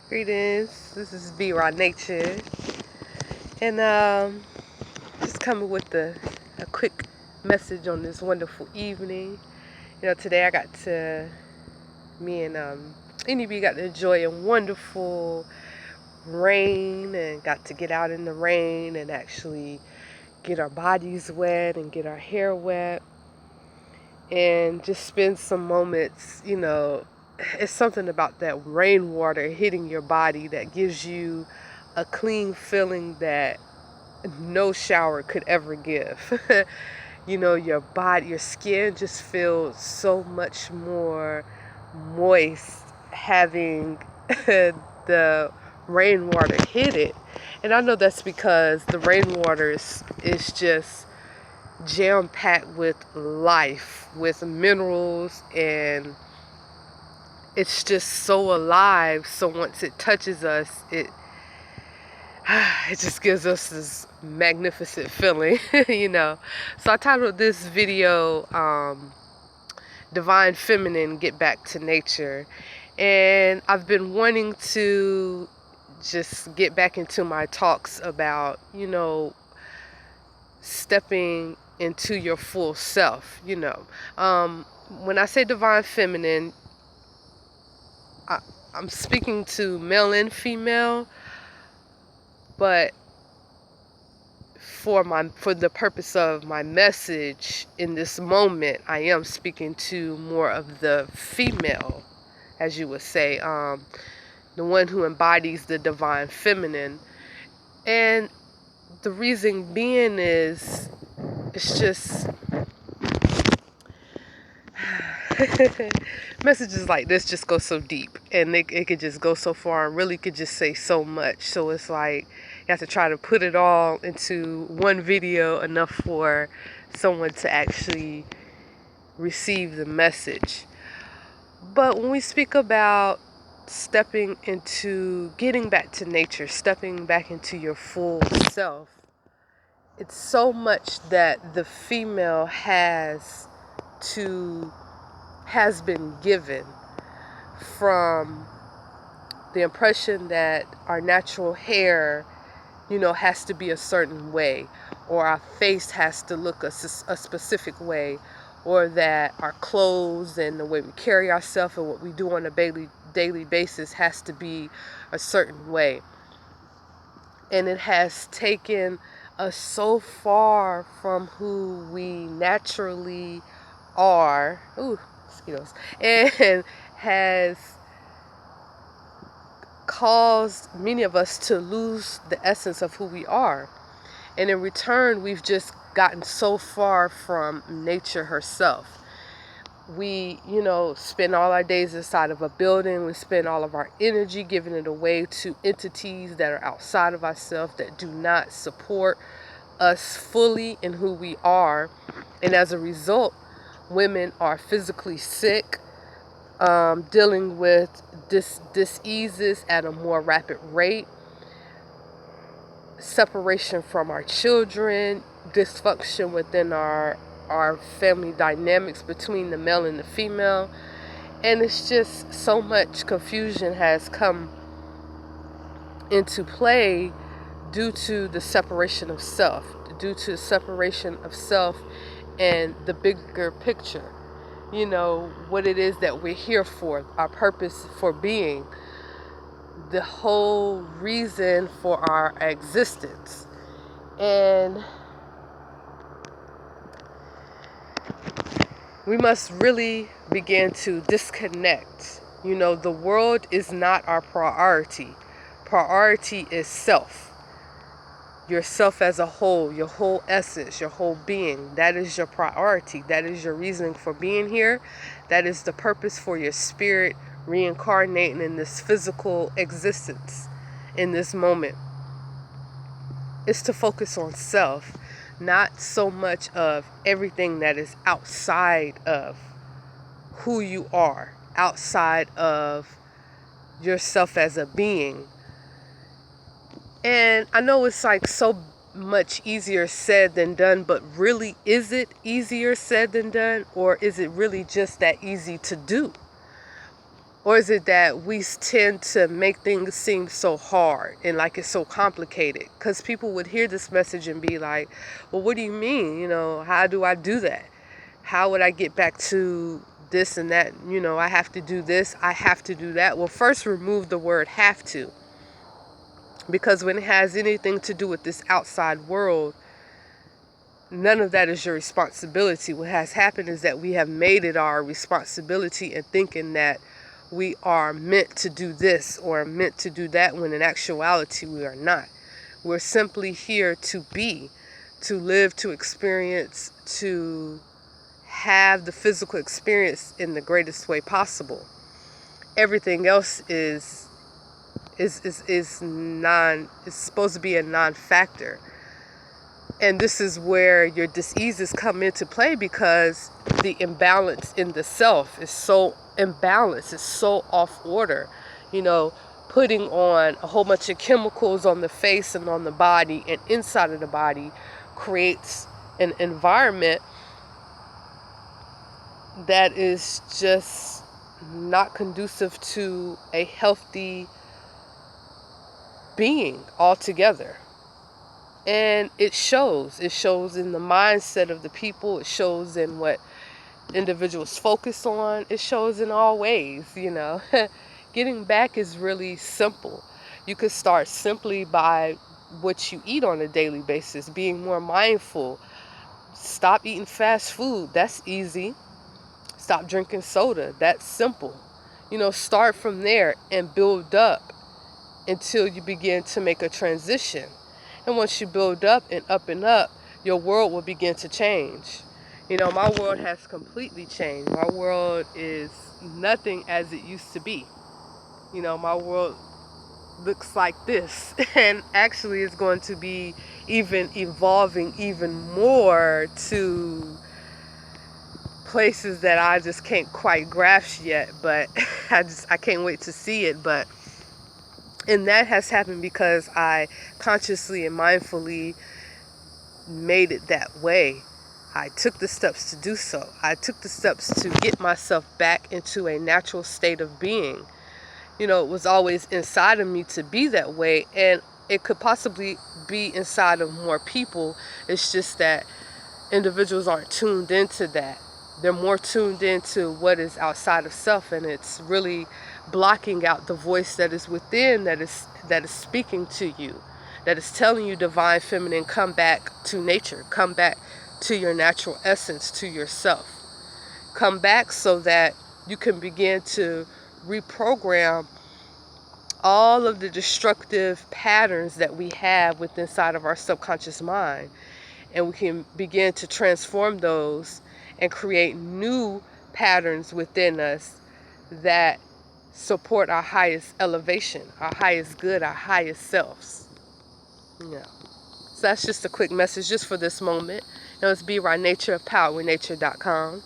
Greetings, this is Be Raw Nature, and just coming with a quick message on this wonderful evening. Today I got to, me and NEB got to enjoy a wonderful rain and got to get out in the rain and actually get our bodies wet and get our hair wet and just spend some moments, it's something about that rainwater hitting your body that gives you a clean feeling that no shower could ever give. Your body, your skin just feels so much more moist having the rainwater hit it. And I know that's because the rainwater is just jam-packed with life, with minerals, and it's just so alive. So once it touches us, it just gives us this magnificent feeling. So I titled this video Divine Feminine, Get Back to Nature. And I've been wanting to just get back into my talks about, stepping into your full self. When I say divine feminine, I'm speaking to male and female, but for the purpose of my message in this moment, I am speaking to more of the female, as you would say, the one who embodies the divine feminine. And the reason being is, it's just messages like this just go so deep, and it could just go so far and really could just say so much. So it's like you have to try to put it all into one video, enough for someone to actually receive the message. But when we speak about stepping into, getting back to nature, stepping back into your full self, it's so much that the female has been given, from the impression that our natural hair, has to be a certain way, or our face has to look a specific way, or that our clothes and the way we carry ourselves and what we do on a daily basis has to be a certain way. And it has taken us so far from who we naturally are, mosquitoes, and has caused many of us to lose the essence of who we are. And in return, we've just gotten so far from nature herself. We, spend all our days inside of a building. We spend all of our energy giving it away to entities that are outside of ourselves, that do not support us fully in who we are. And as a result, women are physically sick, dealing with diseases at a more rapid rate, separation from our children, dysfunction within our family dynamics between the male and the female. And it's just so much confusion has come into play due to the separation of self, and the bigger picture. What it is that we're here for, our purpose for being, the whole reason for our existence. And we must really begin to disconnect. The world is not our priority. Priority is self. Yourself as a whole, your whole essence, your whole being. That is your priority. That is your reasoning for being here. That is the purpose for your spirit reincarnating in this physical existence in this moment. It's to focus on self, not so much of everything that is outside of who you are, outside of yourself as a being. And I know it's like so much easier said than done, but really, is it easier said than done, or is it really just that easy to do? Or is it that we tend to make things seem so hard and like it's so complicated? Because people would hear this message and be like, well, what do you mean? How do I do that? How would I get back to this and that? I have to do this, I have to do that. Well, first remove the word have to. Because when it has anything to do with this outside world, none of that is your responsibility. What has happened is that we have made it our responsibility in thinking that we are meant to do this or meant to do that, when in actuality we are not. We're simply here to be, to live, to experience, to have the physical experience in the greatest way possible. Everything else is supposed to be a non-factor. And this is where your diseases come into play, because the imbalance in the self is so imbalanced, it's so off order. Putting on a whole bunch of chemicals on the face and on the body and inside of the body creates an environment that is just not conducive to a healthy being altogether. And it shows in the mindset of the people. It shows in what individuals focus on. It shows in all ways. Getting back is really simple. You could start simply by what you eat on a daily basis, being more mindful. Stop eating fast food. That's easy. Stop drinking soda. That's simple. Start from there and build up until you begin to make a transition. And once you build up, your world will begin to change. My world has completely changed. My world is nothing as it used to be. My world looks like this. And actually it's going to be even evolving even more to places that I just can't quite grasp yet. But I can't wait to see it. And that has happened because I consciously and mindfully made it that way. I took the steps to do so. I took the steps to get myself back into a natural state of being. It was always inside of me to be that way, and it could possibly be inside of more people. It's just that individuals aren't tuned into that. They're more tuned into what is outside of self, and it's really blocking out the voice that is within, that is speaking to you, that is telling you, divine feminine, come back to nature, come back to your natural essence, to yourself. Come back so that you can begin to reprogram all of the destructive patterns that we have within inside of our subconscious mind, and we can begin to transform those and create new patterns within us that support our highest elevation, our highest good, our highest selves. So that's just a quick message just for this moment. It's Be Right Nature of PowerWithNature.com.